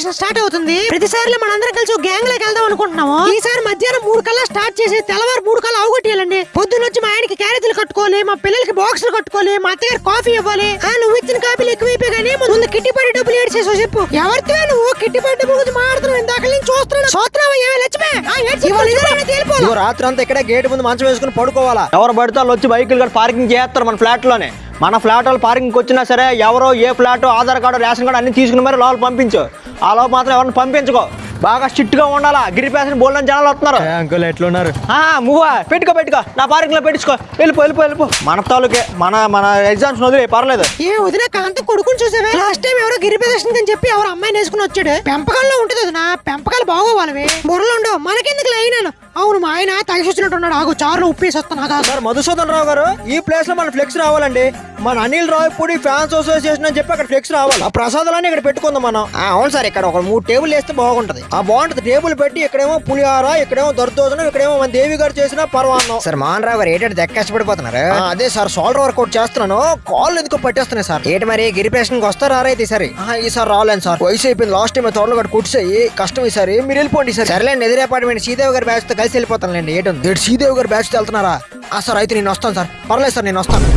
Election start అవుతుంది. ప్రతిసారి మనందరం కలిసి ఒక గ్యాంగ్ లోకి వెళ్దాం అనుకుంటున్నాము. ఈసారి మధ్యాహ్నం 3 కల్లా స్టార్ట్ చేసి తెల్లవారు 3 కల్లా అవగొట్టేయాలండి. పొద్దున్న వచ్చి మా ఆయనకి క్యారేజీలు కట్టుకోవాలి, మా పిల్లలకి బాక్సులు కట్టుకోవాలి, మా అత్తగారు కాఫీ ఇవ్వాలి. నువ్వు ఇచ్చిన కాఫీలు ఎక్కువైపోయి కానీ ముందు కిట్టిపాటి డబ్బులు ఏడ్చేసో చెప్పు. ఎవరితో నువ్వు కిట్టిపాటి డబ్బుల గురించి మాట్లాడుతున్నావు? ఇందాక నుంచి చూస్తున్నావా? ఏమే లక్ష్మే రాత్రి అంతా ఇక్కడే గేట్ ముందు మంచం వేసుకుని పడుకోవాలా? ఎవరు పడితే వాళ్ళు వచ్చి బైకులు కూడా పార్కింగ్ చేస్తారు మన ఫ్లాట్ లోనే. మన ఫ్లాట్ వాళ్ళు పార్కింగ్కి వచ్చినా సరే ఎవరో ఏ flat Aadhaar card ration card అన్ని తీసుకుని మరి లోపల పంపించు. ఆ లోపు మాత్రం ఎవరిని పంపించుకో. బాగా స్ట్రిక్ట్ గా ఉండాలా. గిరిపేసిన బోల్డని జనాలు వస్తున్నారు. అంకుల్ ఎట్లున్నారు? మూవా పెట్టుకో నా పార్కింగ్ లో పెట్టుకో. వెళ్ళిపో మన తాలూకే మన ఎగ్జామ్స్ వదిలే పర్లేదు. ఏ వదిన కాంత కొడుకుని చూసావే? లాస్ట్ టైం ఎవరో గిరిప్రదర్శనకి అని చెప్పి ఎవరు అమ్మాయిని వేసుకుని వచ్చాడు. పెంపకాల్లో ఉంటుంది వదిన, పెంపకాలు బాగోవాలవి. బుర్రలు ఉండవు మనకెందుకు లైనాను. అవును మా ఆయన తగిసొచ్చినట్టున్నాడు. ఆగు చారులో ఉప్పేసి వస్తాను. సార్ మధుసూదన్ రావు గారు, ఈ ప్లేస్ లో మన ఫ్లెక్స్ రావాలండి. మన అనిల్ రావిపూడి ఫ్యాన్స్ అసోసియేషన్ అని చెప్పి అక్కడ ఫ్లెక్స్ రావాలి. ఆ ప్రసాదాలని ఇక్కడ పెట్టుకుందాం మనం. అవును సార్, ఇక్కడ ఒక 3 టేబుల్ వేస్తే బాగుంటది. బాగుంటది. టేబుల్ పెట్టి ఇక్కడేమో పులిహార, ఇక్కడేమో దర్దోజనం, ఇక్కడేమో మన దేవి గారు చేసిన పర్వాన్నం. సార్ మోహన్ రావు గారు ఏంటంటే దెక్క కష్టపడిపోతున్నారు. అదే సార్ షోల్డర్ వర్కౌట్ చేస్తున్నాను, కాళ్ళు ఎందుకో పట్టేస్తున్నాయి సార్. ఏంటి మరి గిరిపేషన్కి వస్తారా అయితే సరే? ఈసారి రాలేను సార్, వయసు అయిపోయింది. లాస్ట్ టైం తోటలో కూడా కుట్టిసాయి, కష్టం. ఈసారి మీరు వెళ్ళిపోండి సార్. సరేలేండి, ఎదురు అపార్ట్మెంట్ శ్రీదేవి గారి బ్యాచ్ తో కలిసి వెళ్ళిపోతానులేండి. ఏంటంటే శ్రీదేవి గారు బ్యాచ్ తో వెళ్తున్నారా? సార్ అయితే నేను వస్తాను సార్. పర్లేదు సార్, నేను వస్తాను.